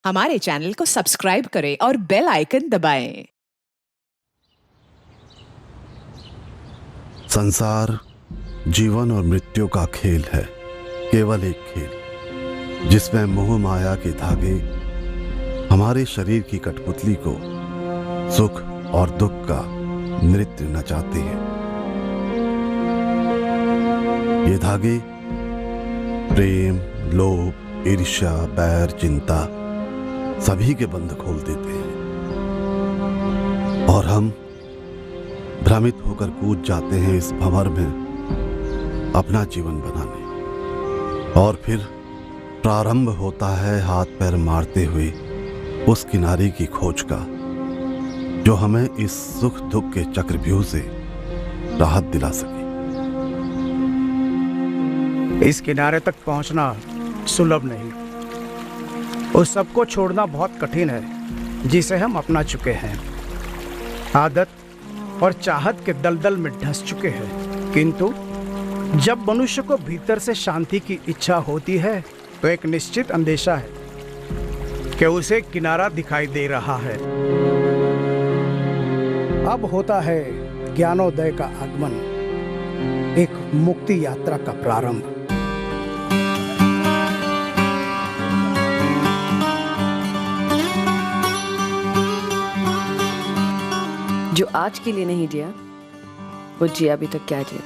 हमारे चैनल को सब्सक्राइब करें और बेल आइकन दबाएं। संसार जीवन और मृत्यु का खेल है, केवल एक खेल जिसमें मोह माया के धागे हमारे शरीर की कठपुतली को सुख और दुख का नृत्य नचाते हैं। ये धागे प्रेम, लोभ, ईर्ष्या, बैर, चिंता सभी के बंध खोल देते हैं और हम भ्रमित होकर कूद जाते हैं इस भंवर में अपना जीवन बनाने। और फिर प्रारंभ होता है हाथ पैर मारते हुए उस किनारे की खोज का जो हमें इस सुख दुख के चक्रव्यूह से राहत दिला सके। इस किनारे तक पहुंचना सुलभ नहीं, उस सबको छोड़ना बहुत कठिन है जिसे हम अपना चुके हैं। आदत और चाहत के दलदल में धंस चुके हैं, किंतु जब मनुष्य को भीतर से शांति की इच्छा होती है तो एक निश्चित अंदेशा है कि उसे किनारा दिखाई दे रहा है। अब होता है ज्ञानोदय का आगमन, एक मुक्ति यात्रा का प्रारंभ। जो आज के लिए नहीं जिया वो जिया अभी तक क्या जिया।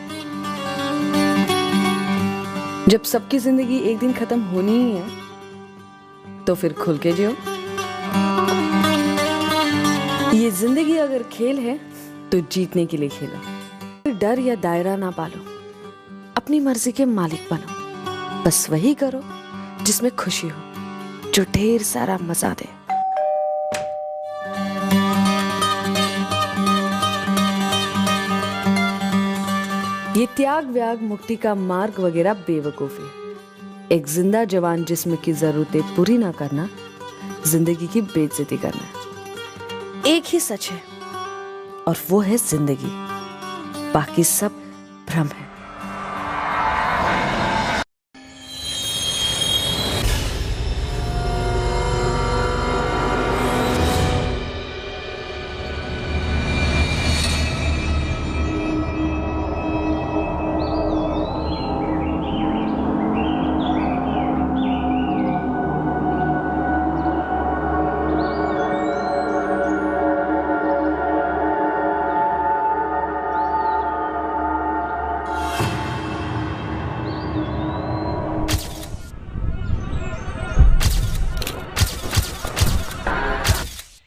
जब सबकी जिंदगी एक दिन खत्म होनी ही है तो फिर खुल के जियो। ये जिंदगी अगर खेल है तो जीतने के लिए खेलो। डर या दायरा ना पालो, अपनी मर्जी के मालिक बनो। बस वही करो जिसमें खुशी हो, जो ढेर सारा मजा दे। ये त्याग व्याग मुक्ति का मार्ग वगैरह बेवकूफी। एक जिंदा जवान जिस्म की जरूरतें पूरी ना करना जिंदगी की बेइज्जती करना है। एक ही सच है और वो है जिंदगी, बाकी सब भ्रम है।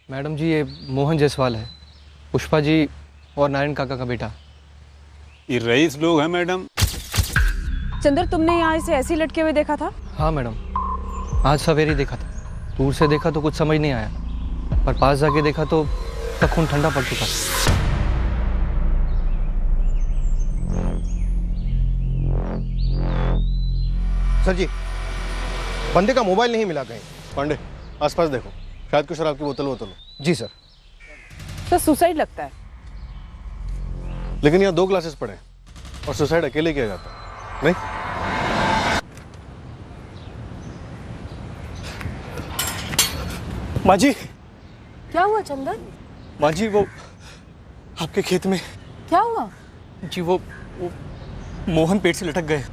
मैडम जी, ये मोहन जायसवाल है, पुष्पा जी और नारायण काका का बेटा। ये रईस लोग हैं मैडम। चंद्र, तुमने यहाँ इसे ऐसे ही लटके हुए देखा था? हाँ मैडम, आज सवेरे ही देखा था। दूर से देखा तो कुछ समझ नहीं आया, पर पास जाके देखा तो उसका खून ठंडा पड़ चुका। सर जी, बंदे का मोबाइल नहीं मिला कहीं। पांडे, आसपास देखो, शायद कोई शराब की बोतल हो। जी सर। तो सुसाइड लगता है। लेकिन यहाँ 2 ग्लासेस पड़े हैं और सुसाइड अकेले किया जाता है, नहीं? माँ जी। क्या हुआ चंदन? माँ जी, वो आपके खेत में। क्या हुआ? जी वो मोहन पेट से लटक गए।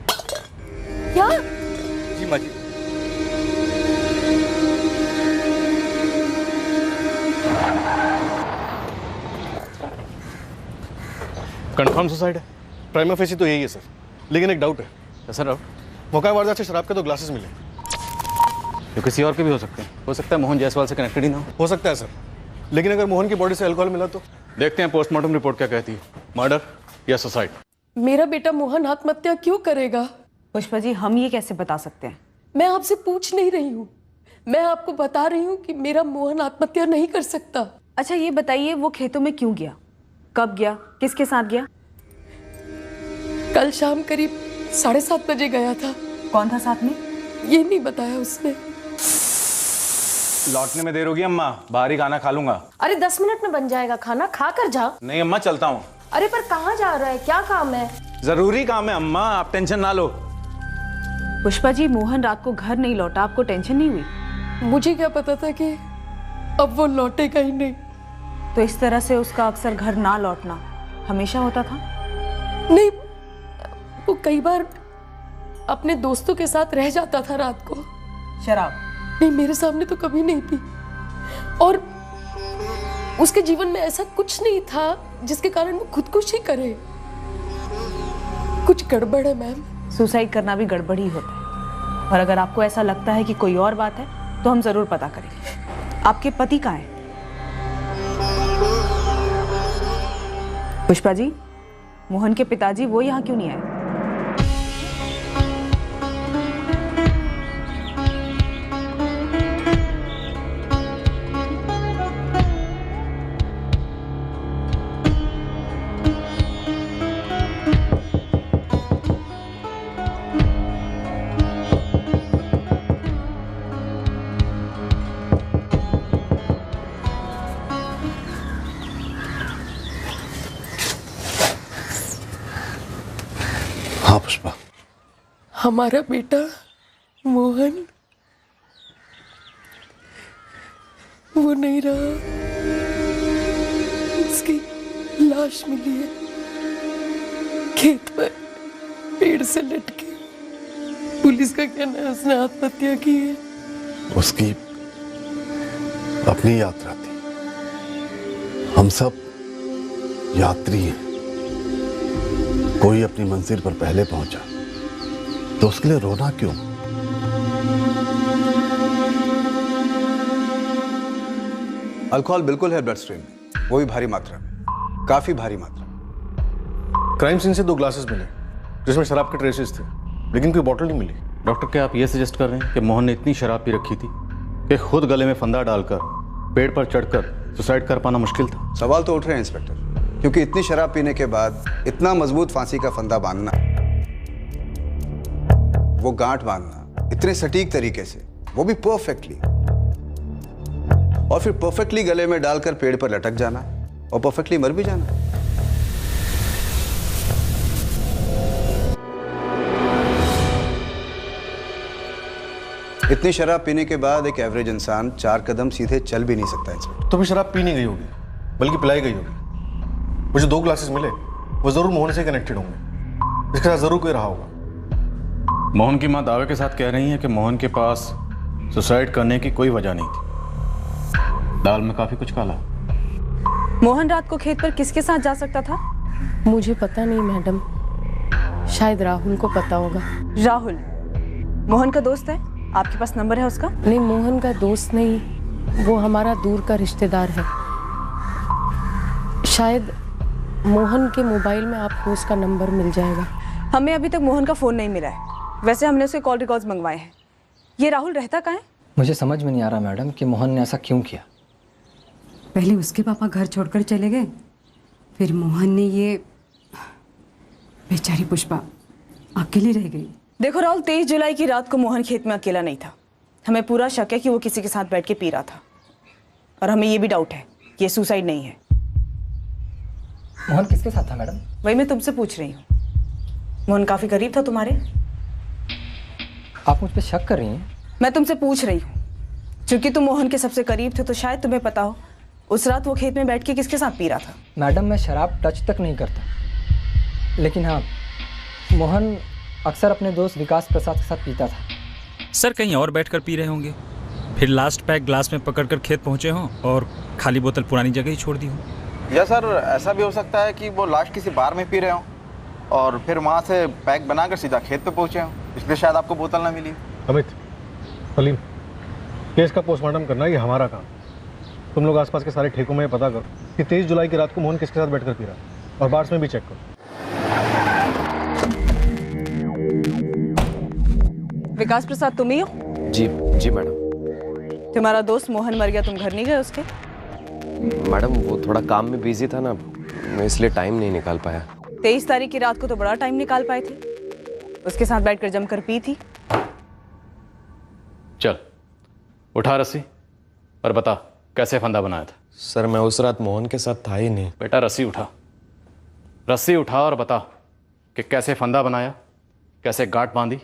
क्या? जी माँ जी। कंफर्म सुसाइड है। प्राइमा फेसी तो यही है सर, लेकिन एक डाउट है। Sir doubt? मौका वारदात से शराब के 2 ग्लासेस मिले। तो किसी और के भी हो सकते हैं। हो सकता है मोहन जायसवाल से कनेक्टेड ही ना हो सकता है सर, लेकिन अगर मोहन की बॉडी से अल्कोहल मिला तो? देखते हैं पोस्टमार्टम रिपोर्ट क्या कहती है, मर्डर या सुसाइड। मेरा बेटा मोहन आत्महत्या क्यों करेगा? पुष्पा जी, हम ये कैसे बता सकते हैं? मैं आपसे पूछ नहीं रही हूँ, मैं आपको बता रही हूँ कि मेरा मोहन आत्महत्या नहीं कर सकता। अच्छा ये बताइए, वो खेतों में क्यों गया, कब गया, किसके साथ गया? कल शाम करीब 7:30 बजे गया था। कौन था साथ में? ये नहीं बताया उसने। लौटने में देर होगी अम्मा, बाहर ही खाना खा लूंगा। अरे 10 मिनट में बन जाएगा खाना, खा कर जा। नहीं अम्मा, चलता हूँ। अरे पर कहाँ जा रहा है, क्या काम है? जरूरी काम है अम्मा, आप टेंशन ना लो। पुष्पा जी, मोहन रात को घर नहीं लौटा, आपको टेंशन नहीं हुई? मुझे क्या पता था कि अब वो लौटेगा ही नहीं। तो इस तरह से उसका अक्सर घर ना लौटना हमेशा होता था? नहीं, वो कई बार अपने दोस्तों के साथ रह जाता था रात को। शराब? नहीं, मेरे सामने तो कभी नहीं पी। और उसके जीवन में ऐसा कुछ नहीं था जिसके कारण वो खुदकुशी करे। कुछ गड़बड़ है मैम। सुसाइड करना भी गड़बड़ ही होता है, और अगर आपको ऐसा लगता है कि कोई और बात है तो हम जरूर पता करेंगे। आपके पति कहाँ हैं? पुष्पा जी, मोहन के पिताजी वो यहाँ क्यों नहीं आए? हाँ पुष्पा, हमारा बेटा मोहन वो नहीं रहा। उसकी लाश मिली है खेत पर, पेड़ से लटके। पुलिस का कहना है उसने आत्महत्या की है। उसकी अपनी यात्रा थी, हम सब यात्री हैं। कोई अपनी मंजिल पर पहले पहुंचा तो उसके लिए रोना क्यों? अल्कोहल बिल्कुल है ब्लड स्ट्रीम में, वो भी भारी मात्रा में, काफी भारी मात्रा। क्राइम सीन से 2 ग्लासेस मिले जिसमें शराब के ट्रेसेस थे, लेकिन कोई बॉटल नहीं मिली। डॉक्टर, क्या आप ये सजेस्ट कर रहे हैं कि मोहन ने इतनी शराब पी रखी थी कि खुद गले में फंदा डालकर पेड़ पर चढ़कर सुसाइड कर पाना मुश्किल था? सवाल तो उठ रहे हैं इंस्पेक्टर, क्योंकि इतनी शराब पीने के बाद इतना मजबूत फांसी का फंदा बांधना, वो गांठ बांधना इतने सटीक तरीके से, वो भी परफेक्टली, और फिर परफेक्टली गले में डालकर पेड़ पर लटक जाना और परफेक्टली मर भी जाना। इतनी शराब पीने के बाद एक एवरेज इंसान 4 कदम सीधे चल भी नहीं सकता इंस्पेक्टर। तो भी शराब पी नहीं गई होगी, बल्कि पिलाई गई होगी। मुझे 2 ग्लासेस मिले, वो जरूर मोहन से कनेक्टेड होंगे। इसके साथ जरूर कोई रहा होगा। मोहन की मां दावे के साथ कह रही है कि मोहन के पास सुसाइड करने की कोई वजह नहीं थी। दाल में काफी कुछ काला। मोहन रात को खेत पर किसके साथ जा सकता था? मुझे पता नहीं मैडम, शायद राहुल को पता होगा। राहुल मोहन का दोस्त है? आपके पास नंबर है उसका? नहीं, मोहन का दोस्त नहीं, वो हमारा दूर का रिश्तेदार है। शायद मोहन के मोबाइल में आपको उसका नंबर मिल जाएगा। हमें अभी तक मोहन का फोन नहीं मिला है। वैसे हमने उसके कॉल रिकॉर्ड्स मंगवाए हैं। ये राहुल रहता कहाँ है? मुझे समझ में नहीं आ रहा मैडम कि मोहन ने ऐसा क्यों किया। पहले उसके पापा घर छोड़कर चले गए, फिर मोहन ने ये, बेचारी पुष्पा अकेली रह गई। देखो राहुल, 23 जुलाई की रात को मोहन खेत में अकेला नहीं था। हमें पूरा शक है कि वो किसी के साथ बैठ के पी रहा था, और हमें ये भी डाउट है कि ये सुसाइड नहीं है। मोहन किसके साथ था मैडम? वही मैं तुमसे पूछ रही हूँ। मोहन काफी करीब था तुम्हारे। आप मुझ पे शक कर रही हैं? मैं तुमसे पूछ रही हूँ, क्योंकि तुम मोहन के सबसे करीब थे तो शायद तुम्हें पता हो उस रात वो खेत में बैठ के किसके साथ पी रहा था। मैडम, मैं शराब टच तक नहीं करता, लेकिन हाँ, मोहन अक्सर अपने दोस्त विकास प्रसाद के साथ पीता था। सर कहीं और बैठकर पी रहे होंगे, फिर लास्ट पैक ग्लास में पकड़कर खेत पहुंचे हों और खाली बोतल पुरानी जगह ही छोड़ दी हो। या सर ऐसा भी हो सकता है कि वो लास्ट किसी बार में पी रहे हों और फिर वहाँ से पैक बनाकर सीधा खेत पे पहुंचे हों, इसलिए शायद आपको बोतल ना मिली। अमित, सलीम, केस का पोस्टमार्टम करना ये हमारा काम। तुम लोग आसपास के सारे ठेकों में पता करो कि 23 जुलाई की रात को मोहन किसके साथ बैठकर पी रहा, और बार्स में भी चेक करो। विकास प्रसाद तुम ही हो? जी जी मैडम। तुम्हारा दोस्त मोहन मर गया, तुम घर नहीं गए उसके? मैडम वो थोड़ा काम में बिजी था ना, मैं इसलिए टाइम नहीं निकाल पाया। 23 तारीख की रात को तो बड़ा टाइम निकाल पाए थे। उसके साथ बैठकर जमकर पी थी। चल उठा रस्सी और बता कैसे फंदा बनाया था। सर मैं उस रात मोहन के साथ था ही नहीं। बेटा रस्सी उठा, रस्सी उठा और बता कि कैसे फंदा बनाया, कैसे गांठ बांधी,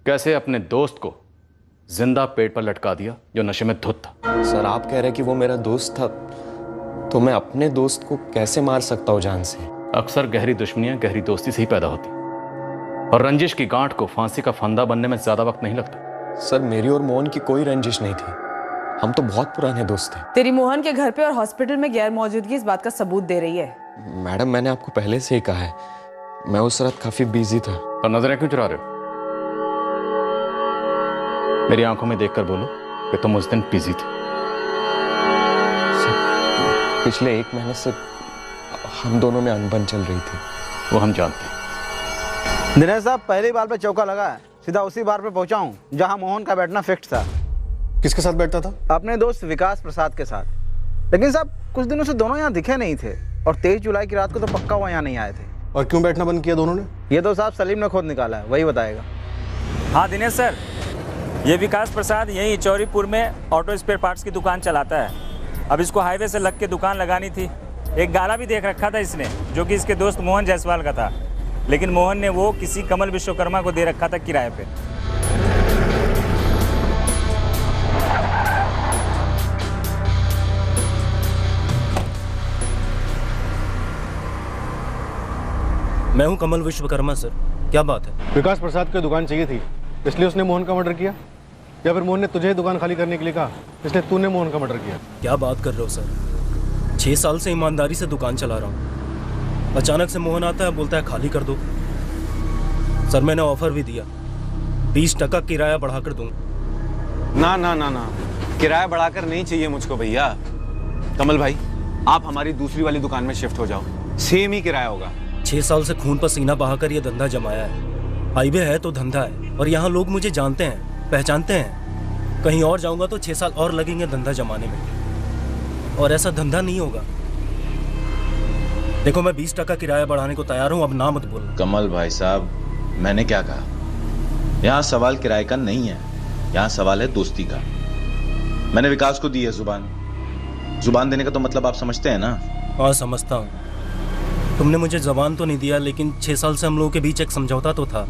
कैसे अपने दोस्त को जिंदा पेड़ पर लटका दिया जो नशे में धुत था। सर आप कह रहे हैं कि वो मेरा दोस्त था, तो मैं अपने दोस्त को कैसे मार सकता हूँ जान से? अक्सर गहरी दुश्मनियां गहरी दोस्ती से ही पैदा होती, और रंजिश की गांठ को फांसी का फंदा बनने में ज्यादा वक्त नहीं लगता। सर मेरी और मोहन की कोई रंजिश नहीं थी, हम तो बहुत पुराने दोस्त थे। तेरी मोहन के घर पे और हॉस्पिटल में गैर मौजूदगी इस बात का सबूत दे रही है। मैडम मैंने आपको पहले से ही कहा है, मैं उस रात काफी बिजी था। तो नजरें क्यों चुरा रहे हो? मेरी आंखों में देखकर बोलो कि तुम उस दिन बिजी थे। पिछले 1 महीने से हम दोनों में अनबन चल रही थी। वो हम जानते हैं। दिनेश साहब, पहली बार पे चौका लगा है, सीधा उसी बार पे पहुंचा हूँ जहां मोहन का बैठना फिक्स था। किसके साथ बैठता था? अपने दोस्त विकास प्रसाद के साथ। लेकिन साहब कुछ दिनों से दोनों यहाँ दिखे नहीं थे, और 23 जुलाई की रात को तो पक्का वो यहाँ नहीं आए थे। और क्यों बैठना बंद किया दोनों ने? ये तो साहब सलीम ने खुद निकाला है, वही बताएगा। हाँ दिनेश सर, ये विकास प्रसाद यहीं चौरीपुर में ऑटो स्पेयर पार्ट्स की दुकान चलाता है। अब इसको हाईवे से लग के दुकान लगानी थी। एक गाला भी देख रखा था इसने, जो कि इसके दोस्त मोहन जायसवाल का था, लेकिन मोहन ने वो किसी कमल विश्वकर्मा को दे रखा था किराए पे। मैं हूं कमल विश्वकर्मा सर, क्या बात है? विकास प्रसाद की दुकान चाहिए थी, इसलिए उसने मोहन का मर्डर किया, या फिर मोहन ने तुझे दुकान खाली करने के लिए कहा, इसलिए तूने मोहन का मर्डर किया? क्या बात कर रहे हो सर? 6 साल से ईमानदारी से दुकान चला रहा हूँ, अचानक से मोहन आता है, बोलता है खाली कर दो। सर मैंने ऑफर भी दिया, 20% किराया बढ़ाकर दूंगा। ना ना ना ना, किराया बढ़ाकर नहीं चाहिए मुझको भैया। कमल भाई, आप हमारी दूसरी वाली दुकान में शिफ्ट हो जाओ, सेम ही किराया होगा। 6 साल से खून पसीना बहाकर ये धंधा जमाया है। हाईवे है तो धंधा है, और यहाँ लोग मुझे जानते हैं, पहचानते हैं। कहीं और जाऊंगा तो 6 साल और लगेंगे धंधा जमाने में, और ऐसा धंधा नहीं होगा। देखो मैं 20% किराया बढ़ाने को तैयार हूँ, अब ना मत बोलो। कमल भाई साहब, मैंने क्या कहा? यहाँ सवाल किराए का नहीं है, यहाँ सवाल है दोस्ती का। मैंने विकास को दी है जुबान देने का तो मतलब आप समझते हैं ना? हाँ समझता हूँ। तुमने मुझे जबान तो नहीं दिया, लेकिन 6 साल से हम लोगों के बीच एक समझौता तो था,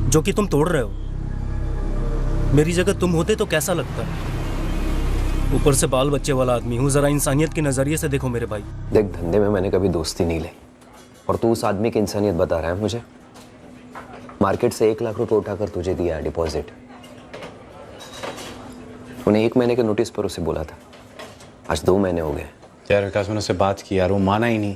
जो कि तुम तोड़ रहे हो। मेरी जगह तुम होते तो कैसा लगता? ऊपर से बाल बच्चे वाला आदमी हूँ, जरा इंसानियत के नजरिए से देखो मेरे भाई। देख धंधे में मैंने कभी दोस्ती नहीं ली, और तू उस आदमी की इंसानियत बता रहा है मुझे। मार्केट से 1 लाख रुपए उठाकर तुझे दिया डिपॉजिट। उन्हें 1 महीने के नोटिस पर उसे बोला था, आज 2 महीने हो गए। यार विकास, मैंने उससे बात की यार, वो माना ही नहीं।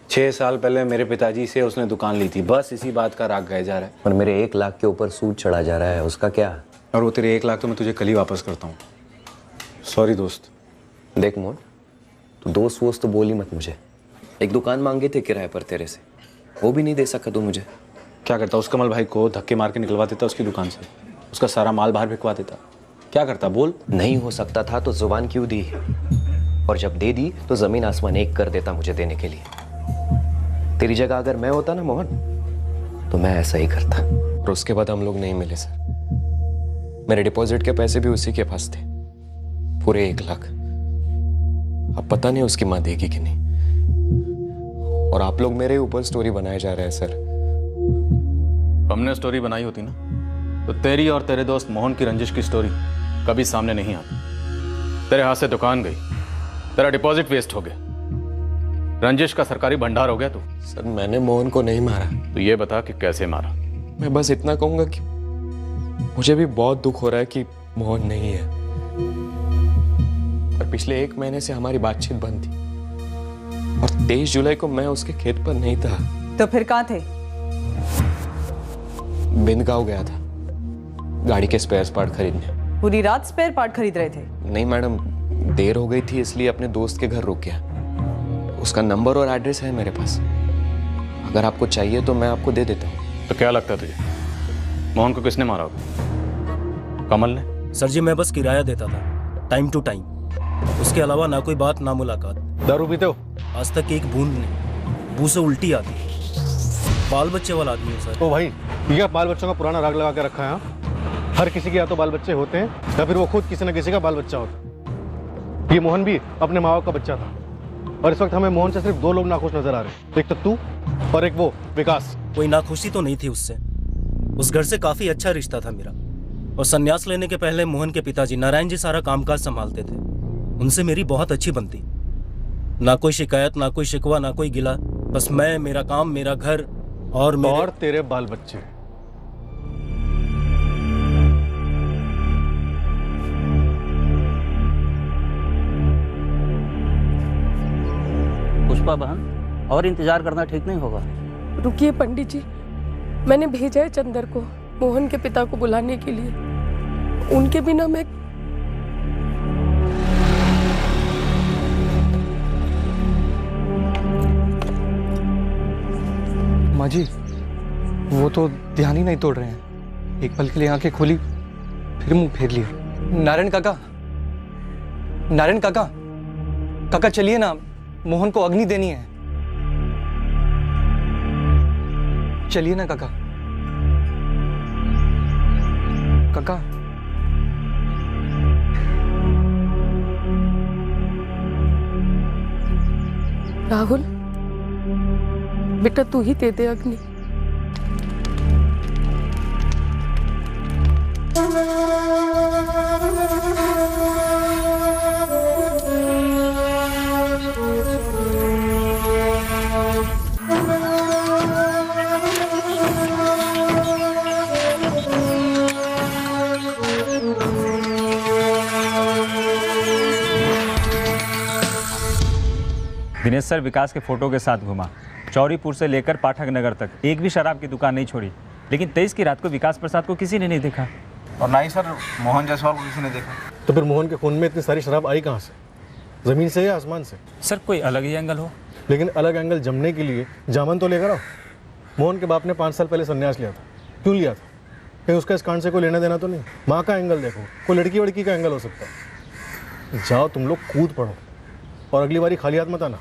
6 साल पहले मेरे पिताजी से उसने दुकान ली थी, बस इसी बात का राग गए जा रहा है। और मेरे 1 लाख के ऊपर सूद चढ़ा जा रहा है, उसका क्या? और वो तेरे 1 लाख तो मैं तुझे कल ही वापस करता हूँ। सॉरी दोस्त। देख मोहन, तू दोस्त वोस्त तो बोली मत मुझे। एक दुकान मांगे थे किराए पर तेरे से, वो भी नहीं दे सका तू मुझे। क्या करता? उस कमल भाई को धक्के मार के निकलवा देता उसकी दुकान से, उसका सारा माल बाहर भिजवा देता। क्या करता बोल? नहीं हो सकता था तो जुबान क्यों दी? और जब दे दी तो जमीन आसमान एक कर देता मुझे देने के लिए। तेरी जगह अगर मैं होता ना मोहन, तो मैं ऐसा ही करता। और उसके बाद हम लोग नहीं मिले सर। मेरे डिपॉजिट के पैसे भी उसी के पास थे, पूरे 1 लाख। अब पता नहीं उसकी माँ देगी कि नहीं। और आप लोग मेरे ऊपर स्टोरी बनाए जा रहे हैं सर। हमने स्टोरी बनाई होती ना, तो तेरी और तेरे दोस्त मोहन की रंजिश की स्टोरी कभी सामने नहीं आती। तेरे हाथ से दुकान गई, तेरा डिपॉजिट वेस्ट हो गया, रंजिश का सरकारी भंडार हो गया तू। सर मैंने मोहन को नहीं मारा। तो ये बता कि कैसे मारा? मैं बस इतना कहूंगा कि मुझे भी बहुत दुख हो रहा है कि मोहन नहीं है, पर पिछले 1 महीने से हमारी बातचीत बंद थी, और 23 जुलाई को मैं उसके खेत पर नहीं था। तो फिर कहाँ थे? बिंदगांव गया था गाड़ी के स्पेयर पार्ट खरीदने। पूरी रात स्पेयर पार्ट खरीद रहे थे? नहीं मैडम, देर हो गई थी इसलिए अपने दोस्त के घर रुक गया। उसका नंबर और एड्रेस है मेरे पास, अगर आपको चाहिए तो मैं आपको दे देता हूँ। तो क्या लगता है तुझे, मोहन को किसने मारा होगा? कमल ने? सर जी मैं बस किराया देता था, टाइम टू टाइम, उसके अलावा ना कोई बात ना मुलाकात। दारू पीते हो? आज तक एक बूंद नहीं, मुंह से उल्टी आती। बाल बच्चे वाला आदमी है सर। ओ भाई, ये बाल बच्चों का पुराना राग लगा के रखा है। हर किसी के या तो बाल बच्चे होते हैं, या फिर वो खुद किसी न किसी का बाल बच्चा होता। ये मोहन भी अपने माँ बाप का बच्चा था, और इस वक्त हमें मोहन से सिर्फ 2 लोग नाखुश नजर आ रहे, एक तो तू और एक वो विकास। कोई नाखुशी तो नहीं थी उससे, उस घर से काफी अच्छा रिश्ता था मेरा। और संन्यास लेने के पहले मोहन के पिताजी नारायण जी सारा कामकाज संभालते थे। उनसे मेरी बहुत अच्छी बनती, ना कोई शिकायत, ना कोई शिकवा, ना कोई गिला। बस मैं, मेरा काम, मेरा घर और तेरे बाल बच्चे। पुष्पा बहन, और इंतजार करना ठीक नहीं होगा। रुकिए पंडित जी, मैंने भेजा है चंदर को मोहन के पिता को बुलाने के लिए। उनके बिना मैं माँ जी, वो तो ध्यान ही नहीं तोड़ रहे हैं। एक पल के लिए आंखें खोली, फिर मुंह फेर लिया। नारायण काका, नारायण काका, काका चलिए ना, मोहन को अग्नि देनी है। चलिए ना काका। काका राहुल, बेटा तू ही दे दे अग्नि। दिनेश सर विकास के फोटो के साथ घुमा, चौरीपुर से लेकर पाठक नगर तक एक भी शराब की दुकान नहीं छोड़ी। लेकिन 23 की रात को विकास प्रसाद को किसी ने नहीं देखा। और ना ही सर मोहन जायसवाल को किसी ने देखा। तो फिर मोहन के खून में इतनी सारी शराब आई कहाँ से? जमीन से या आसमान से? सर कोई अलग ही एंगल हो। लेकिन अलग एंगल जमने के लिए जामन तो लेकर आओ। मोहन के बाप ने 5 साल पहले संन्यास लिया था। क्यों लिया था? कहीं उसका इस कांड से कोई लेना देना तो नहीं? माँ का एंगल देखो, कोई लड़की वड़की का एंगल हो सकता है। जाओ तुम लोग कूद पड़ो और अगली बारी खाली हाथ मत आना।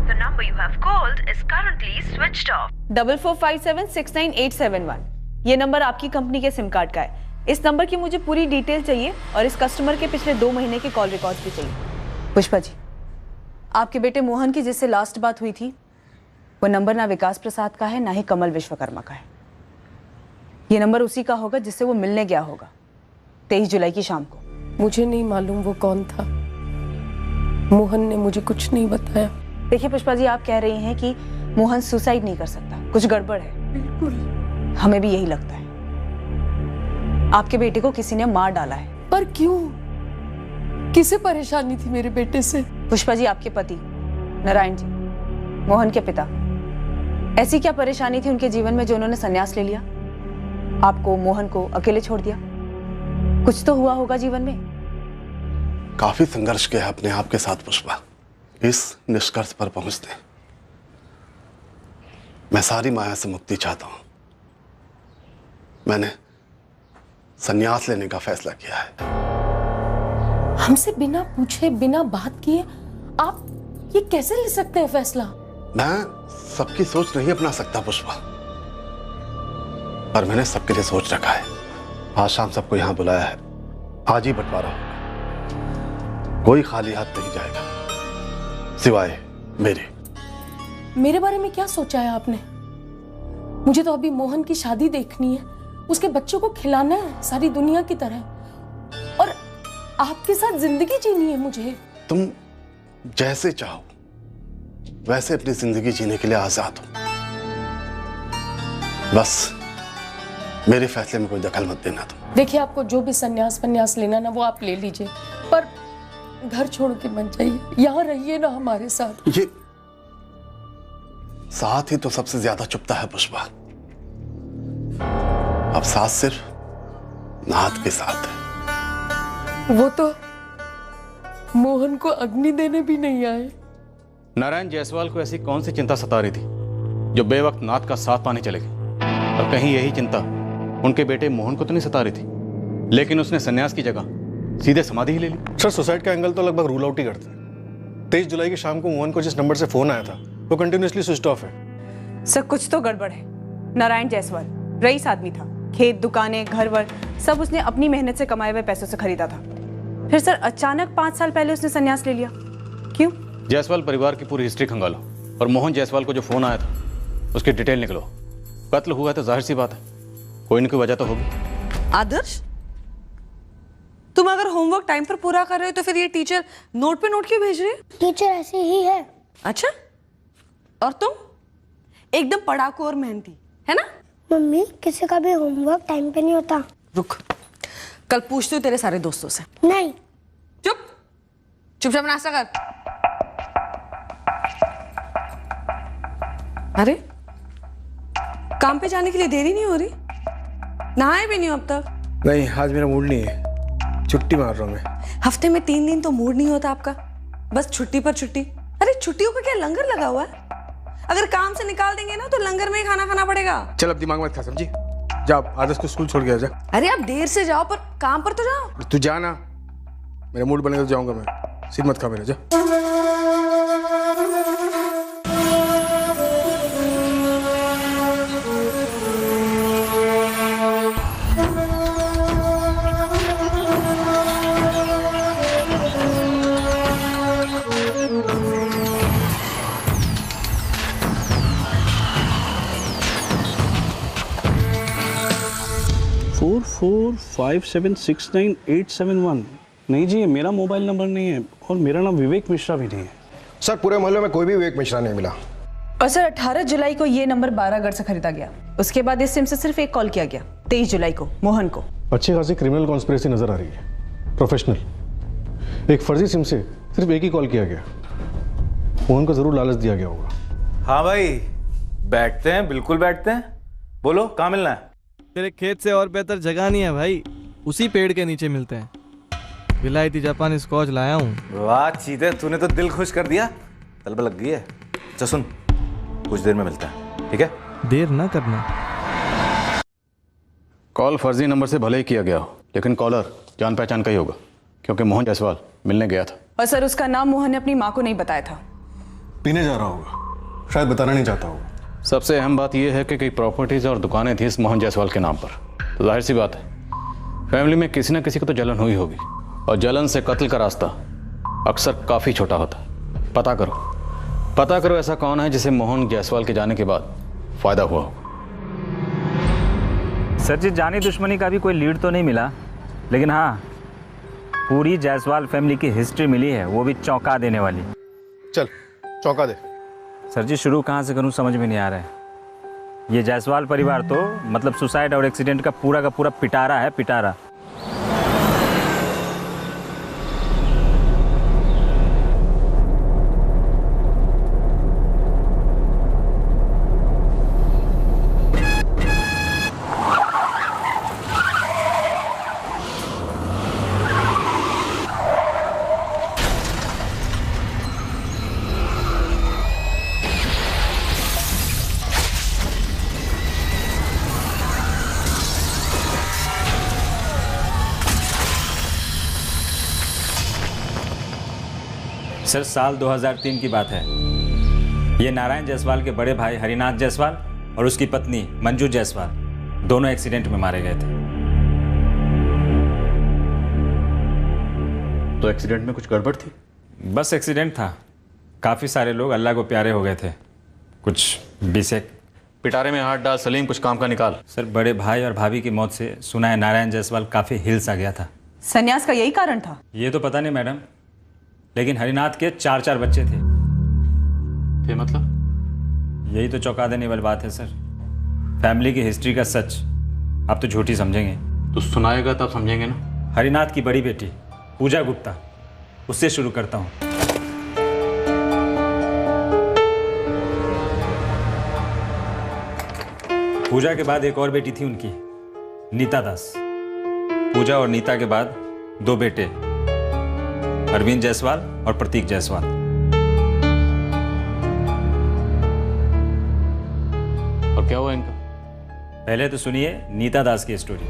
The number you have called is currently switched off. 4457698871 ये नंबर आपकी कंपनी के सिम कार्ड का है। इस नंबर की मुझे पूरी डिटेल चाहिए और इस कस्टमर के पिछले 2 महीने के कॉल रिकॉर्ड्स भी चाहिए। पुष्पा जी, आपके बेटे मोहन की जिससे लास्ट बात हुई थी वो नंबर ना विकास प्रसाद का है ना ही कमल विश्वकर्मा का है। ये नंबर उसी का होगा जिससे वो मिलने गया होगा 23 जुलाई की शाम को। मुझे नहीं मालूम वो कौन था, मोहन ने मुझे कुछ नहीं बताया। देखिए पुष्पा जी, आप कह रही हैं कि मोहन सुसाइड नहीं कर सकता, कुछ गड़बड़ है। बिल्कुल, हमें भी यही लगता है। आपके बेटे को किसी ने मार डाला है। पर क्यों? किसे परेशानी थी मेरे बेटे से? पुष्पा जी, आपके पति नारायण जी, मोहन के पिता, ऐसी क्या परेशानी थी उनके जीवन में जो उन्होंने संन्यास ले लिया, आपको मोहन को अकेले छोड़ दिया? कुछ तो हुआ होगा जीवन में। काफी संघर्ष किया अपने आप के साथ पुष्पा, इस निष्कर्ष पर पहुंचते। मैं सारी माया से मुक्ति चाहता हूं। मैंने संन्यास लेने का फैसला किया है। हमसे बिना पूछे, बिना बात किए आप ये कैसे ले सकते हैं फैसला? मैं सबकी सोच नहीं अपना सकता पुष्पा, पर मैंने सबके लिए सोच रखा है। आज शाम सबको यहां बुलाया है, आज ही बंटवारा होगा। कोई खाली हाथ नहीं जाएगा सिवाय मेरे बारे में क्या सोचा है आपने? मुझे तो अभी मोहन की शादी देखनी है, उसके बच्चों को खिलाना है सारी दुनिया की तरह, और आपके साथ जिंदगी जीनी है मुझे। तुम जैसे चाहो वैसे अपनी जिंदगी जीने के लिए आजाद हो, बस मेरे फैसले में कोई दखल मत देना। तुम देखिए, आपको जो भी संन्यास लेना ना वो आप ले लीजिए, पर घर छोड़ के मत जाइए, यहाँ रहिए ना हमारे साथ। ये साथ ही तो सबसे ज्यादा चुभता है पुष्पा। अब साथ सिर्फ नाथ के साथ है। वो तो मोहन को अग्नि देने भी नहीं आए। नारायण जायसवाल को ऐसी कौन सी चिंता सता रही थी जो बेवक्त नाथ का साथ पाने चले गए? और कहीं यही चिंता उनके बेटे मोहन को तो नहीं सता रही थी, लेकिन उसने संन्यास की जगह सीधे समाधि ही ले ली। सर, सुसाइड का एंगल तो लगभग रूल आउट ही करते हैं। 23 जुलाई की शाम को मोहन को जिस नंबर से फोन आया था वो कंटिन्यूअसली स्विच ऑफ है। सर, कुछ तो गड़बड़ है। नारायण जायसवाल रईस आदमी था, खेत, दुकानें, घर वर सब उसने अपनी मेहनत से कमाए हुए पैसों से खरीदा था। फिर सर अचानक 5 साल पहले उसने संन्यास ले लिया, क्यों? जायसवाल परिवार की पूरी हिस्ट्री खंगालो और मोहन जायसवाल को जो फोन आया था उसकी डिटेल निकलो। कत्ल हुआ है तो जाहिर सी बात है कोई न कोई वजह तो होगी। आदर्श, तुम अगर होमवर्क टाइम पर पूरा कर रहे हो तो फिर ये टीचर नोट पे नोट क्यों भेज रही है? टीचर ऐसी ही है। अच्छा, और तुम एकदम पढ़ाकू और मेहनती है ना? मम्मी, किसी का भी होमवर्क टाइम पे नहीं होता। रुक, कल पूछती हूँ तेरे सारे दोस्तों से। नहीं। चुपचाप नाश्ता कर। अरे, काम पे जाने के लिए देरी नहीं हो रही? नहाए भी नहीं हो अब तक? नहीं, आज मेरा मूड नहीं है, छुट्टी मार रहा हूँ मैं। हफ्ते में 3 दिन तो मूड नहीं होता आपका, बस छुट्टी पर छुट्टी। अरे छुट्टियों का क्या लंगर लगा हुआ है? अगर काम से निकाल देंगे ना तो लंगर में ही खाना खाना पड़ेगा। चल अब दिमाग मत खा, समझी? जा, आदर्श को स्कूल छोड़ के आ जा। अरे आप देर से जाओ पर काम पर तो जाओ। तू जा ना, मेरा मूड बनेगा तो जाऊंगा मैं। सिर मत खा मेरा, जा। फोर 576987 नहीं जी, ये मेरा मोबाइल नंबर नहीं है और मेरा नाम विवेक मिश्रा भी नहीं है। सर, पूरे मोहल्ले में कोई भी विवेक मिश्रा नहीं मिला। और सर 18 जुलाई को ये नंबर 12 से खरीदा गया। उसके बाद इस सिम से सिर्फ एक कॉल किया गया 23 जुलाई को मोहन को। अच्छी खासी क्रिमिनल कॉन्स्पिरेसी नजर आ रही है, प्रोफेशनल। एक फर्जी सिम से सिर्फ एक ही कॉल किया गया। मोहन को जरूर लालच दिया गया होगा। हाँ भाई, बैठते हैं, बिल्कुल बैठते हैं। बोलो, कहाँ मिलना है? तेरे खेत से और बेहतर जगह नहीं है भाई, उसी पेड़ के नीचे मिलते हैं। विलायती जापानी स्कॉच लाया हूँ। वाह चीते, तूने तो दिल खुश कर दिया। तलब लग गई है। अच्छा सुन, कुछ देर में मिलता है, ठीक है? देर ना करना। कॉल फर्जी नंबर से भले ही किया गया हो, लेकिन कॉलर जान पहचान का ही होगा, क्योंकि मोहन जायसवाल मिलने गया था। और सर उसका नाम मोहन ने अपनी माँ को नहीं बताया था। पीने जा रहा होगा, शायद बताना नहीं चाहता होगा। सबसे अहम बात यह है कि कई प्रॉपर्टीज और दुकानें थी इस मोहन जायसवाल के नाम पर। तो जाहिर सी बात है फैमिली में किसी न किसी को तो जलन हुई होगी, और जलन से कत्ल का रास्ता अक्सर काफ़ी छोटा होता है। पता करो ऐसा कौन है जिसे मोहन जायसवाल के जाने के बाद फ़ायदा हुआ हो। सर जी, जानी दुश्मनी का भी कोई लीड तो नहीं मिला, लेकिन हाँ, पूरी जायसवाल फैमिली की हिस्ट्री मिली है, वो भी चौंका देने वाली। चल चौंका दे। सर जी, शुरू कहाँ से करूँ समझ में नहीं आ रहा है। ये जायसवाल परिवार तो मतलब सुसाइड और एक्सीडेंट का पूरा पिटारा है, पिटारा। सर, साल 2003 की बात है। ये नारायण जायसवाल के बड़े भाई हरिनाथ जायसवाल और उसकी पत्नी मंजू जायसवाल दोनों एक्सीडेंट में मारे गए थे। तो एक्सीडेंट में कुछ गड़बड़ थी? बस एक्सीडेंट था। काफ़ी सारे लोग अल्लाह को प्यारे हो गए थे। कुछ बीसेक पिटारे में हाथ डाल सलीम, कुछ काम का निकाल। सर, बड़े भाई और भाभी की मौत से सुना है नारायण जायसवाल काफ़ी हिल्स आ गया था। संन्यास का यही कारण था? ये तो पता नहीं मैडम, लेकिन हरिनाथ के 4 बच्चे थे। मतलब? यही तो चौंका देने वाली बात है सर। फैमिली की हिस्ट्री का सच आप तो झूठी समझेंगे। तो सुनाएगा तब समझेंगे ना। हरिनाथ की बड़ी बेटी पूजा गुप्ता, उससे शुरू करता हूँ। पूजा के बाद एक और बेटी थी उनकी, नीता दास। पूजा और नीता के बाद 2 बेटे, अरविंद जायसवाल और प्रतीक जायसवाल। और क्या हुआ इनका? पहले तो सुनिए नीता दास की स्टोरी।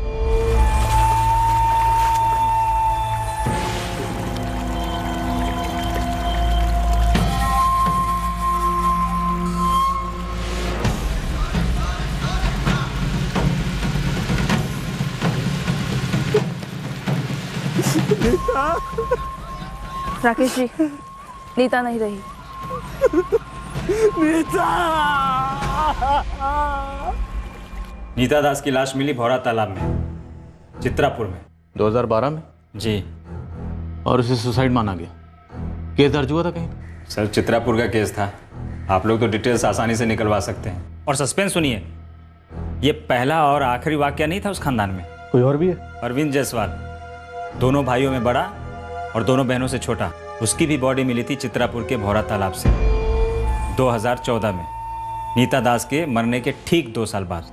राकेश जी, नीता नहीं रही। नीता दास की लाश मिली भौरा तालाब में, चित्रापुर में। 2012 में? जी। और उसे सुसाइड माना गया। केस दर्ज हुआ था कहीं? सर चित्रापुर का केस था, आप लोग तो डिटेल्स आसानी से निकलवा सकते हैं। और सस्पेंस सुनिए, ये पहला और आखिरी वाकया नहीं था उस खानदान में। कोई और भी है? अरविंद जायसवाल, दोनों भाइयों में बड़ा और दोनों बहनों से छोटा। उसकी भी बॉडी मिली थी चित्रापुर के भौरा तालाब से 2014 में, नीता दास के मरने के ठीक 2 साल बाद।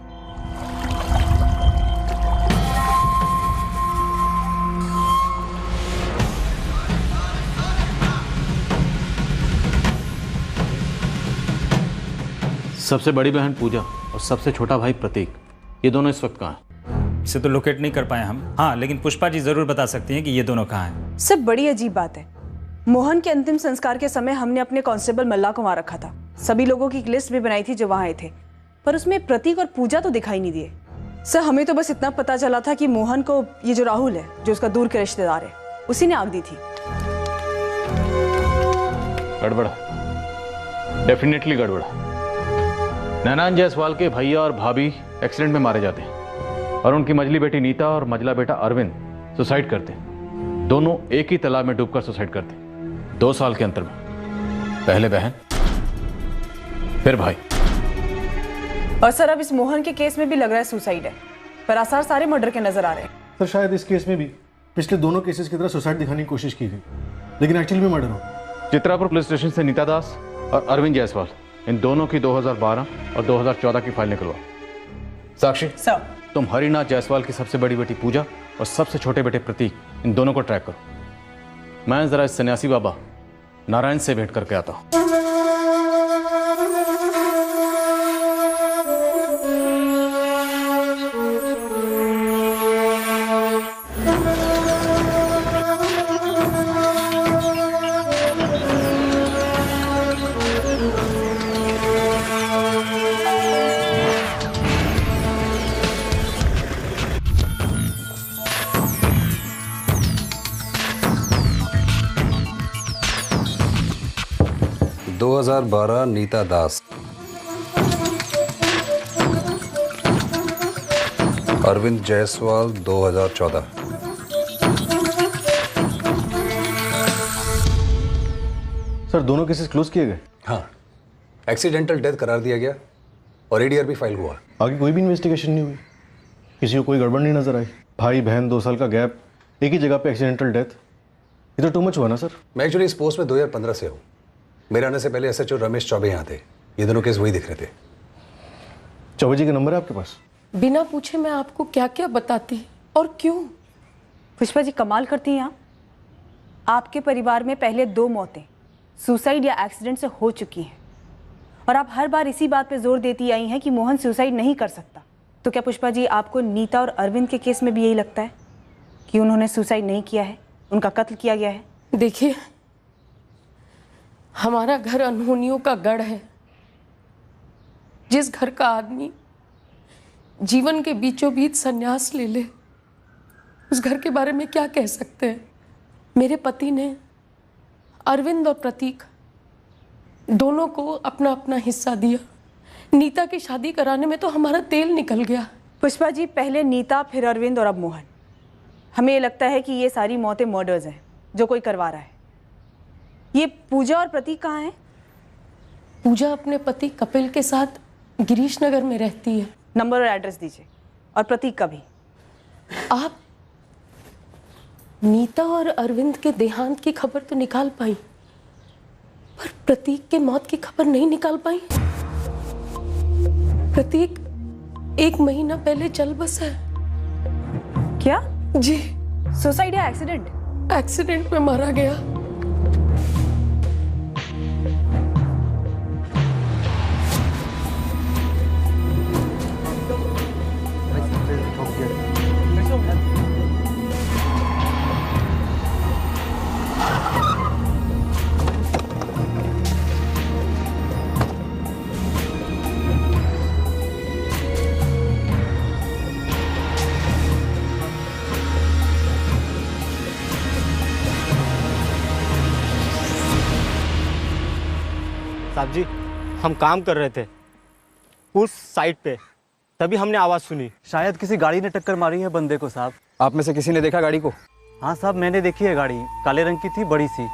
सबसे बड़ी बहन पूजा और सबसे छोटा भाई प्रतीक, ये दोनों इस वक्त कहाँ हैं? इसे तो लोकेट नहीं कर पाए हम। हाँ, लेकिन पुष्पा जी जरूर बता सकती हैं कि ये दोनों कहाँ हैं। सब बड़ी अजीब बात है। मोहन के अंतिम संस्कार के समय हमने अपने कांस्टेबल मल्ला को वहां रखा था। सभी लोगों की एक लिस्ट भी बनाई थी जो वहां आए थे, पर उसमें प्रतीक और पूजा तो दिखाई नहीं दिए। सर हमें तो बस इतना पता चला था कि मोहन को ये जो राहुल है, जो उसका दूर के रिश्तेदार है, उसी ने आग दी थी। गड़बड़, डेफिनेटली गड़बड़। नैनान जायसवाल के भैया और भाभी एक्सीडेंट में मारे जाते हैं और उनकी मझली बेटी नीता और मझला बेटा अरविंद सुसाइड करते हैं। दोनों एक ही तालाब में डूबकर सुसाइड करते हैं 2 साल के अंतर में। पहले बहन, फिर भाई। और सर अब इस मोहन के केस में भी लग रहा है सुसाइड है, पर आसार सारे मर्डर के नजर आ रहे हैं। सर शायद इस केस में भी पिछले दोनों केसेस की तरह सुसाइड दिखाने की कोशिश की गई, लेकिन एक्चुअली में मर्डर हो। चित्रापुर पुलिस स्टेशन से नीता दास और अरविंद जायसवाल, इन दोनों की 2012 और 2014 की फाइल निकलवा। साक्षी, सर तुम हरिनाथ जायसवाल की सबसे बड़ी बेटी पूजा और सबसे छोटे बेटे प्रतीक, इन दोनों को ट्रैक करो। मैं जरा इस सन्यासी बाबा नारायण से भेंट करके आता हूं। नीता दास, अरविंद जायसवाल 2014। सर दोनों केसेस क्लोज किए गए? हाँ, एक्सीडेंटल डेथ करार दिया गया और एडीआर भी फाइल हुआ। आगे कोई भी इन्वेस्टिगेशन नहीं हुई? किसी को कोई गड़बड़ नहीं नजर आई? भाई बहन 2 साल का गैप, एक ही जगह पे एक्सीडेंटल डेथ, ये तो टू मच हुआ ना सर। मैं एक्चुअली इस पोस्ट में 2015 से हूँ। मेरे आने से पहले एसएचओ रमेश चौबे यहाँ थे। ये दोनों केस वही दिख रहे थे। चौबे जी का नंबर है आपके पास? बिना पूछे मैं आपको क्या क्या बताती और क्यों। पुष्पा जी कमाल करती हैं आप। आपके परिवार में पहले 2 मौतें सुसाइड या एक्सीडेंट से हो चुकी हैं और आप हर बार इसी बात पे जोर देती आई हैं कि मोहन सुसाइड नहीं कर सकता। तो क्या पुष्पा जी आपको नीता और अरविंद के केस में भी यही लगता है कि उन्होंने सुसाइड नहीं किया है, उनका कत्ल किया गया है? देखिए, हमारा घर अनहोनियों का गढ़ है। जिस घर का आदमी जीवन के बीचों बीच संन्यास ले ले, उस घर के बारे में क्या कह सकते हैं। मेरे पति ने अरविंद और प्रतीक दोनों को अपना अपना हिस्सा दिया। नीता की शादी कराने में तो हमारा तेल निकल गया। पुष्पा जी पहले नीता, फिर अरविंद और अब मोहन। हमें ये लगता है कि ये सारी मौतें मर्डर्स हैं जो कोई करवा रहा है। ये पूजा और प्रतीक कहाँ हैं? पूजा अपने पति कपिल के साथ गिरीश नगर में रहती है। नंबर और एड्रेस दीजिए, और प्रतीक का भी। आप नीता और अरविंद के देहांत की खबर तो निकाल पाई, पर प्रतीक के मौत की खबर नहीं निकाल पाई। प्रतीक 1 महीना पहले चल बसा है। क्या? जी। सुसाइड या एक्सीडेंट? एक्सीडेंट में मारा गया। साहब जी, हम काम कर रहे थे उस साइड पे, तभी हमने आवाज़ सुनी। शायद किसी गाड़ी ने टक्कर मारी है बंदे को साहब। आप में से किसी ने देखा गाड़ी को? हाँ साहब, मैंने देखी है गाड़ी, काले रंग की थी, बड़ी सी।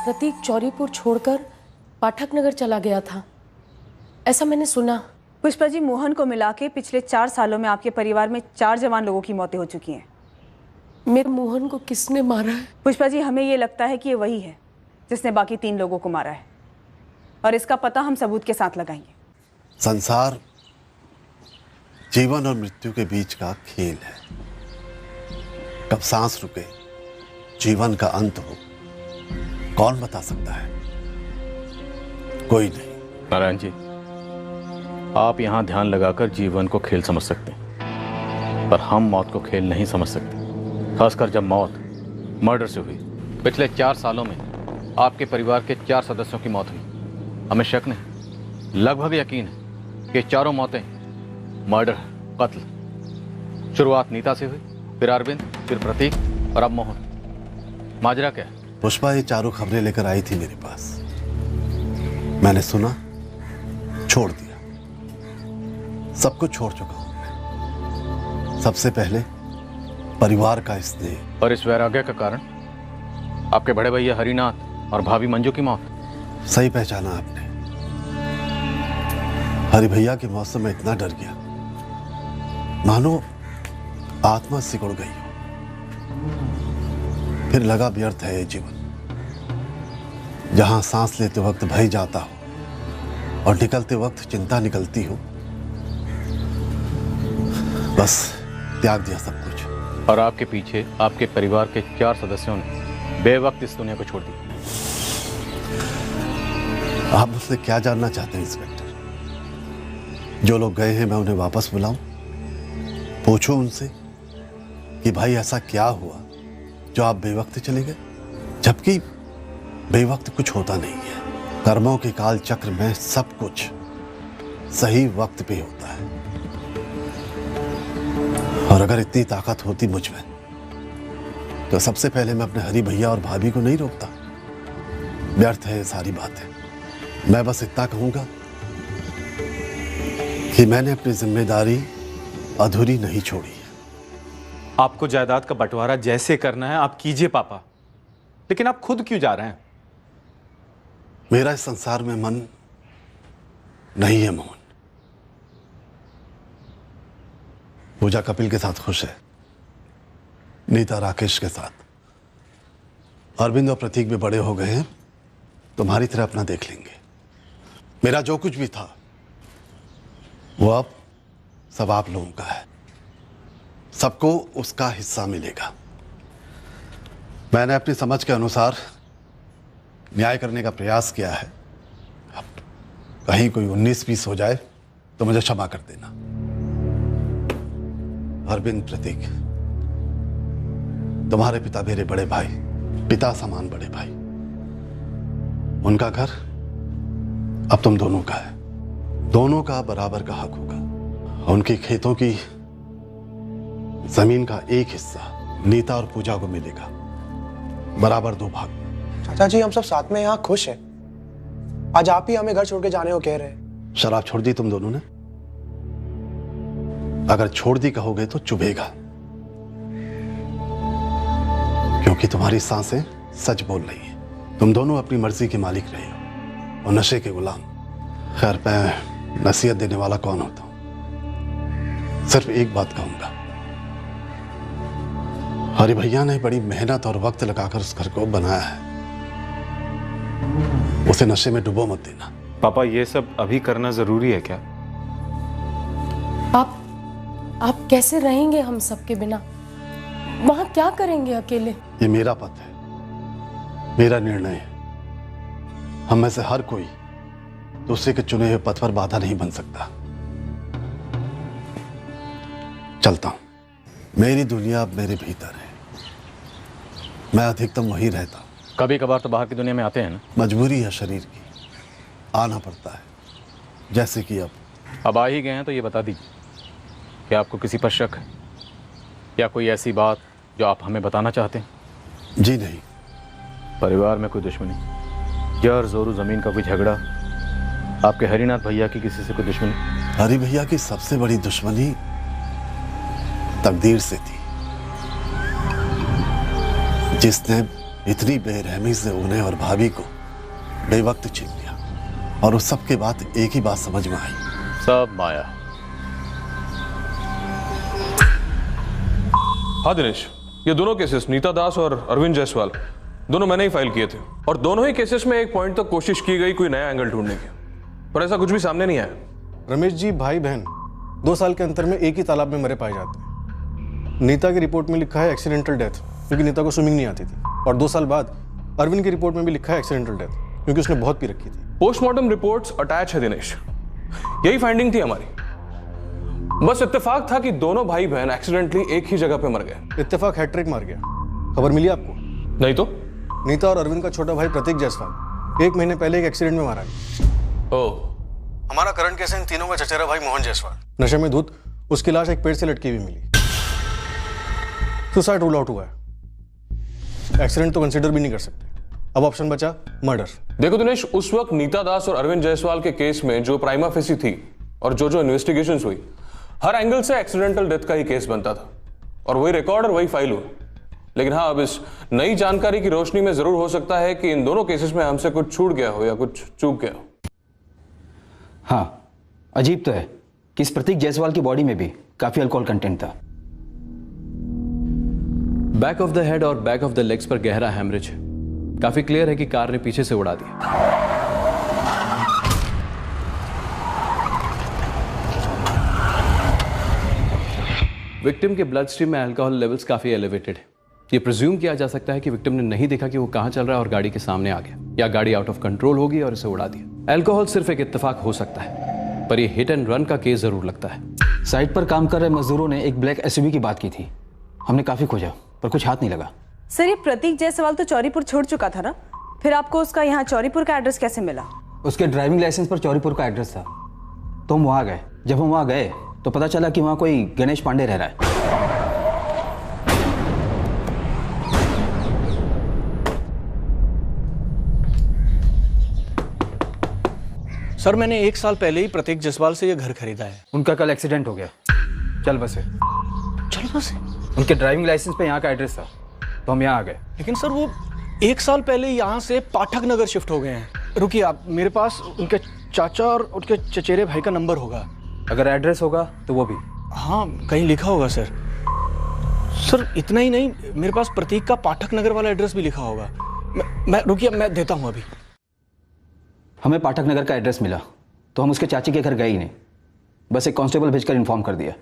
प्रतीक चौरीपुर छोड़कर पाठक नगर चला गया था, ऐसा मैंने सुना। पुष्पा जी, मोहन को मिला के पिछले 4 सालों में आपके परिवार में 4 जवान लोगों की मौतें हो चुकी हैं। मेरे मोहन को किसने मारा है? पुष्पा जी, हमें ये लगता है कि ये वही है जिसने बाकी 3 लोगों को मारा है, और इसका पता हम सबूत के साथ लगाएंगे। संसार जीवन और मृत्यु के बीच का खेल है। कब सांस रुके, जीवन का अंत हो, कौन बता सकता है? कोई नहीं। नारायण जी, आप यहां ध्यान लगाकर जीवन को खेल समझ सकते हैं, पर हम मौत को खेल नहीं समझ सकते, खासकर जब मौत मर्डर से हुई। पिछले 4 सालों में आपके परिवार के 4 सदस्यों की मौत हुई। हमें शक नहीं, लगभग यकीन है कि चारों मौतें मर्डर, कत्ल। शुरुआत नीता से हुई, फिर अरविंद, फिर प्रतीक और अब मोहन। माजरा क्या है? पुष्पा ये चारों खबरें लेकर आई थी मेरे पास, मैंने सुना, छोड़ दिया। सब कुछ छोड़ चुका हूं। सबसे पहले परिवार का स्नेह। और इस वैराग्य का कारण आपके बड़े भैया हरिनाथ और भाभी मंजू की मौत। सही पहचाना आपने। हरि भैया की मौत से मैं इतना डर गया, मानो आत्मा सिकुड़ गई हो। फिर लगा व्यर्थ है ये जीवन, जहां सांस लेते वक्त भय जाता हो और निकलते वक्त चिंता निकलती हो। बस त्याग दिया सब कुछ। और आपके पीछे आपके परिवार के 4 सदस्यों ने बेवक्त इस दुनिया को छोड़ दिया। आप मुझसे क्या जानना चाहते हैं इंस्पेक्टर? जो लोग गए हैं मैं उन्हें वापस बुलाऊं, पूछूं उनसे कि भाई ऐसा क्या हुआ जो आप बेवक्त चले गए? जबकि बेवक्त कुछ होता नहीं है। कर्मों के काल चक्र में सब कुछ सही वक्त पे होता है। और अगर इतनी ताकत होती मुझ में, तो सबसे पहले मैं अपने हरि भैया और भाभी को नहीं रोकता। व्यर्थ है ये सारी बातें। मैं बस इतना कहूंगा कि मैंने अपनी जिम्मेदारी अधूरी नहीं छोड़ी है। आपको जायदाद का बंटवारा जैसे करना है आप कीजिए पापा, लेकिन आप खुद क्यों जा रहे हैं? मेरा इस संसार में मन नहीं है मोहन। पूजा कपिल के साथ खुश है, नीता राकेश के साथ, अरविंद और प्रतीक भी बड़े हो गए हैं, तुम्हारी तरह अपना देख लेंगे। मेरा जो कुछ भी था वो अब सब आप लोगों का है। सबको उसका हिस्सा मिलेगा। मैंने अपनी समझ के अनुसार न्याय करने का प्रयास किया है। अब कहीं कोई 19-20 हो जाए तो मुझे क्षमा कर देना। अरविंद, प्रतीक, तुम्हारे पिता मेरे बड़े भाई, पिता समान बड़े भाई। उनका घर अब तुम दोनों का है। दोनों का बराबर का हक होगा। उनके खेतों की जमीन का एक हिस्सा नीता और पूजा को मिलेगा, बराबर 2 भाग। चाचा जी, हम सब साथ में यहाँ खुश हैं। आज आप ही हमें घर छोड़ के जाने को कह रहे हैं। शराब छोड़ दी तुम दोनों ने? अगर छोड़ दी कहोगे तो चुभेगा, क्योंकि तुम्हारी सांसें सच बोल रही हैं। तुम दोनों अपनी मर्जी के मालिक रहे हो और नशे के गुलाम। खैर, मैं नसीहत देने वाला कौन होता हूं। सिर्फ एक बात कहूंगा, हरि भैया ने बड़ी मेहनत और वक्त लगाकर उस घर को बनाया है। उसे नशे में डुबो मत देना। पापा, ये सब अभी करना जरूरी है क्या? आप कैसे रहेंगे हम सबके बिना? वहां क्या करेंगे अकेले? ये मेरा पथ है, मेरा निर्णय है, हम में से हर कोई दूसरे के चुने हुए पथ पर बाधा नहीं बन सकता। चलता हूं। मेरी दुनिया अब मेरे भीतर है, मैं अधिकतम वहीं रहता हूं। कभी कभार तो बाहर की दुनिया में आते हैं ना। मजबूरी है शरीर की, आना पड़ता है। जैसे कि अब आ ही गए हैं तो ये बता दीजिए कि आपको किसी पर शक है या कोई ऐसी बात जो आप हमें बताना चाहते हैं? जी नहीं। परिवार में कोई दुश्मनी, जर जोरू जमीन का कोई झगड़ा, आपके हरिनाथ भैया की किसी से कोई दुश्मनी? हरि भैया की सबसे बड़ी दुश्मनी तकदीर से थी, जिसने इतनी बेरहमी से उन्हें और भाभी को बेवक्त छीन लिया। और उस सब के बाद एक ही बात समझ में आई, सब माया। हाँ दिनेश, ये दोनों केसेस नीता दास और अरविंद जायसवाल दोनों मैंने ही फाइल किए थे, और दोनों ही केसेस में एक पॉइंट तक कोशिश की गई कोई नया एंगल ढूंढने की, पर ऐसा कुछ भी सामने नहीं आया। रमेश जी, भाई बहन 2 साल के अंतर में एक ही तालाब में मरे पाए जाते हैं। नीता की रिपोर्ट में लिखा है एक्सीडेंटल डेथ, क्योंकि नीता को स्विमिंग नहीं आती थी, और 2 साल बाद अरविंद की रिपोर्ट में भी लिखा है एक्सीडेंटल डेथ, क्योंकि उसने बहुत पी रखी थी। पोस्टमार्टम रिपोर्ट्स अटैच है दिनेश, यही फाइंडिंग थी हमारी। बस इत्तेफाक था कि दोनों भाई बहन एक्सीडेंटली एक ही जगह पे मर गए। इत्तेफाक हैट्रिक मार गया। खबर मिली आपको? नहीं तो। नीता और अरविंद का छोटा भाई प्रतीक जायसवाल 1 महीने पहले एक एक्सीडेंट में मारा गया। ओह। हमारा करंट केस है इन तीनों का चचेरा भाई मोहन जायसवाल। नशे में धुत उसकी लाश एक पेड़ से लटकी हुई मिली। सुसाइड रूल आउट हुआ है, एक्सीडेंट तो कंसीडर भी नहीं कर सकते। अब ऑप्शन बचा मर्डर। देखो दिनेश, उस वक्त नीता दास और अरविंद जायसवाल के केस में जो प्राइमा फेसी थी और जो इन्वेस्टिगेशंस हुई, हर एंगल से एक्सीडेंटल डेथ का ही केस बनता था, और वही रिकॉर्ड और वही फाइल हुई। लेकिन हाँ, अब इस नई जानकारी की रोशनी में जरूर हो सकता है कि इन दोनों केसेस में हमसे कुछ छूट गया हो या कुछ चूक गया हो। हाँ, अजीब तो है कि इस प्रतीक जायसवाल की बॉडी में भी काफी अल्कोहल कंटेंट था। बैक ऑफ द हेड और बैक ऑफ द लेग्स पर गहरा हैमरेज है। काफी क्लियर है कि कार ने पीछे से उड़ा दिया। विक्टिम के ब्लड स्ट्रीम में अल्कोहल लेवल्स काफी एलिवेटेड है। ये प्रिज्यूम किया जा सकता है कि विक्टिम ने नहीं देखा कि वो कहां चल रहा है और गाड़ी के सामने आ गया, या गाड़ी आउट ऑफ कंट्रोल होगी और इसे उड़ा दिया। अल्कोहल सिर्फ एक इत्तेफाक हो सकता है, पर ये हिट एंड रन का केस जरूर लगता है। साइट पर काम कर रहे मजदूरों ने एक ब्लैक एसयूवी की बात की थी। हमने काफी खोजा पर कुछ हाथ नहीं लगा। सर, ये प्रतीक जायसवाल तो चौरीपुर छोड़ चुका था ना, फिर आपको उसका यहाँ चौरीपुर का एड्रेस कैसे मिला? उसके ड्राइविंग लाइसेंस पर चौरीपुर का एड्रेस था, तो हम वहाँ गए। जब हम वहाँ गए तो पता चला कि वहाँ कोई गणेश पांडे रह रहा है। सर, मैंने 1 साल पहले ही प्रतीक जायसवाल से ये घर खरीदा है। उनका कल एक्सीडेंट हो गया। चल बसे। चलो बसे। उनके ड्राइविंग लाइसेंस पे यहाँ का एड्रेस था, तो हम यहाँ आ गए। लेकिन सर, वो 1 साल पहले यहाँ से पाठक नगर शिफ्ट हो गए हैं। रुकिए, आप, मेरे पास उनके चाचा और उनके चचेरे भाई का नंबर होगा। अगर एड्रेस होगा तो वो भी। हाँ, कहीं लिखा होगा सर। सर, इतना ही नहीं, मेरे पास प्रतीक का पाठक नगर वाला एड्रेस भी लिखा होगा। मैं रुकिए, मैं देता हूँ अभी। हमें पाठक नगर का एड्रेस मिला तो हम उसके चाची के घर गए ही नहीं, बस एक कांस्टेबल भेजकर इन्फॉर्म कर दिया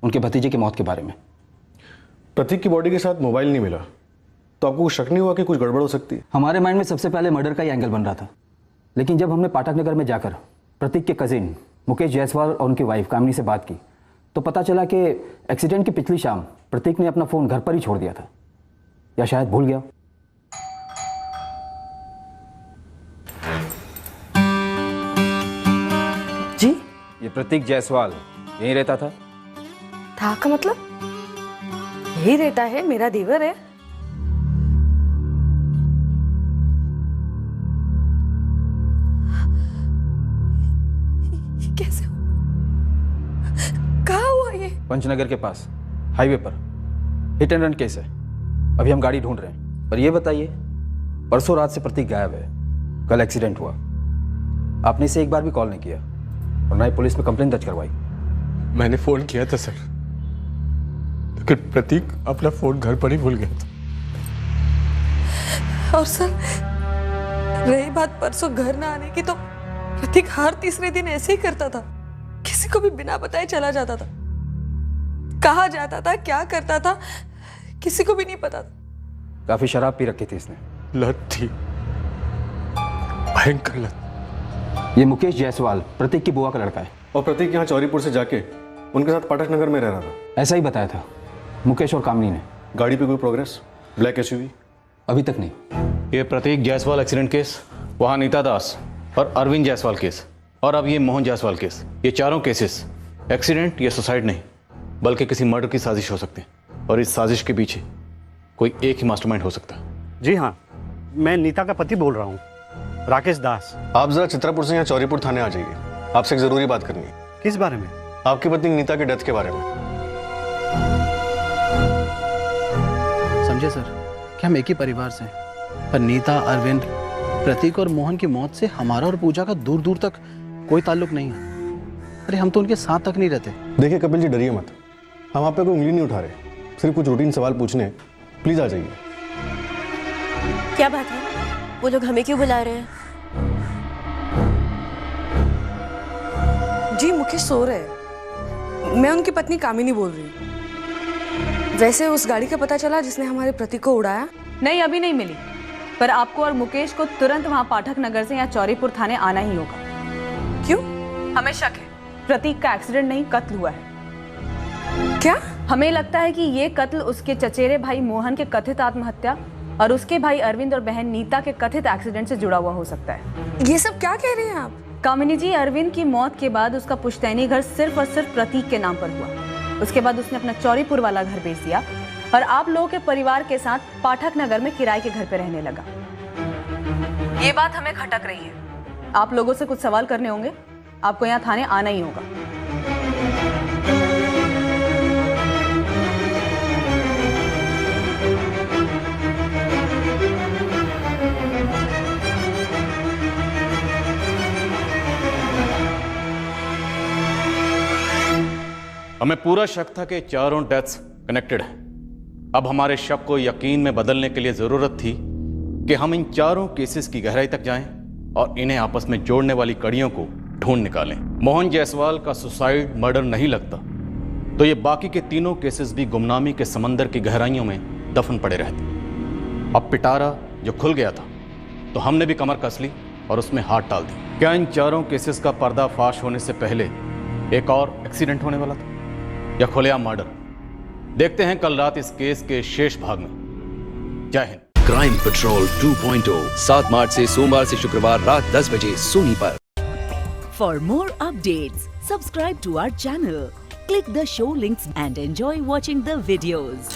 उनके भतीजे की मौत के बारे में। प्रतीक की बॉडी के साथ मोबाइल नहीं मिला, तो आपको शक नहीं हुआ कि कुछ गड़बड़ हो सकती है? हमारे माइंड में सबसे पहले मर्डर का ही एंगल बन रहा था, लेकिन जब हमने पाठक नगर में जाकर प्रतीक के कजिन मुकेश जायसवाल और उनकी वाइफ कामिनी से बात की तो पता चला कि एक्सीडेंट की पिछली शाम प्रतीक ने अपना फ़ोन घर पर ही छोड़ दिया था, या शायद भूल गया। जी, ये प्रतीक जायसवाल यहीं रहता था। था का मतलब? यही रहता है, मेरा देवर है। कैसे? कहाँ हुआ ये? पंचनगर के पास हाईवे पर हिट एंड रन केस है। अभी हम गाड़ी ढूंढ रहे हैं। पर ये बताइए, परसों रात से प्रतीक गायब है, कल एक्सीडेंट हुआ, आपने इसे एक बार भी कॉल नहीं किया और ना ही पुलिस में कंप्लेंट दर्ज करवाई। मैंने फोन किया था सर, लेकिन प्रतीक अपना फोन घर पर ही भूल गया था। और सर, रही बात परसों घर ना आने की, तो प्रतीक हर तीसरे दिन ऐसे ही करता था, किसी को भी बिना बताए चला जाता था। कहाँ जाता था, क्या करता था, किसी को भी नहीं पता था। काफी शराब पी रखी थी इसने। लत थी, भयंकर लत। ये मुकेश जायसवाल प्रतीक की बुआ का लड़का है। और प्रतीक यहाँ चौरीपुर से जाके उनके साथ पाठक नगर में रह रहा था। ऐसा ही बताया था मुकेश और कामनी ने। गाड़ी पे कोई प्रोग्रेस? Black SUV? अभी तक नहीं। ये प्रतीक जायसवाल एक्सीडेंट केस, वहाँ नीता दास और अरविंद जायसवाल केस, और अब ये मोहन जायसवाल केस, ये चारों केसेस एक्सीडेंट या सुसाइड नहीं बल्कि किसी मर्डर की साजिश हो सकते हैं। और इस साजिश के पीछे कोई एक ही मास्टरमाइंड हो सकता है। जी हाँ, मैं नीता का पति बोल रहा हूँ, राकेश दास। आप जरा चित्रापुर से यहाँ चौरीपुर थाने आ जाइए, आपसे एक जरूरी बात करनी है। किस बारे में? आपकी पत्नी नीता की डेथ के बारे में। समझे सर कि हम एक ही परिवार से हैं, पर नीता, अरविंद, प्रतीक और मोहन की मौत से हमारा और पूजा का दूर दूर तक कोई ताल्लुक नहीं है। अरे हम तो उनके साथ तक नहीं रहते। देखिए कपिल जी, डरिए मत, हम आप पे कोई उंगली नहीं उठा रहे, सिर्फ कुछ रूटीन सवाल पूछने, प्लीज आ जाइए। क्या बात है? वो लोग हमें क्यों बुला रहे हैं? जी मुकेश सो रहे हैं, मैं उनकी पत्नी कामिनी बोल रही हूँ। वैसे उस गाड़ी का पता चला जिसने हमारे प्रतीक को उड़ाया? नहीं, अभी नहीं मिली, पर आपको और मुकेश को तुरंत वहाँ पाठक नगर से या चौरीपुर थाने आना ही होगा। क्यों? हमें शक है प्रतीक का एक्सीडेंट नहीं, कत्ल हुआ है। क्या? हमें लगता है कि ये कत्ल उसके चचेरे भाई मोहन के कथित आत्महत्या और उसके भाई अरविंद और बहन नीता के कथित एक्सीडेंट से जुड़ा हुआ हो सकता है। ये सब क्या कह रही हैं आप? कामिनी जी, अरविंद की मौत के बाद उसका पुश्तैनी घर सिर्फ और सिर्फ प्रतीक के नाम पर हुआ। उसके बाद उसने अपना चौरीपुर वाला घर बेच दिया और आप लोगों के परिवार के साथ पाठक नगर में किराए के घर पे रहने लगा। ये बात हमें खटक रही है। आप लोगों से कुछ सवाल करने होंगे, आपको यहाँ थाने आना ही होगा। हमें पूरा शक था कि चारों डेथ्स कनेक्टेड हैं। अब हमारे शक को यकीन में बदलने के लिए जरूरत थी कि हम इन चारों केसेस की गहराई तक जाएं और इन्हें आपस में जोड़ने वाली कड़ियों को ढूंढ निकालें। मोहन जायसवाल का सुसाइड मर्डर नहीं लगता तो ये बाकी के तीनों केसेस भी गुमनामी के समंदर की गहराइयों में दफन पड़े रहते। अब पिटारा जो खुल गया था तो हमने भी कमर कस ली और उसमें हाथ डाल दी। क्या इन चारों केसेस का पर्दाफाश होने से पहले एक और एक्सीडेंट होने वाला था या खुलेआम मर्डर? देखते हैं कल रात इस केस के शेष भाग में। जय हिंद। क्राइम पेट्रोल 2.0 7 मार्च से सोमवार से शुक्रवार रात 10 बजे सोनी पर। For more updates, subscribe to our channel, click the show links and enjoy watching the videos.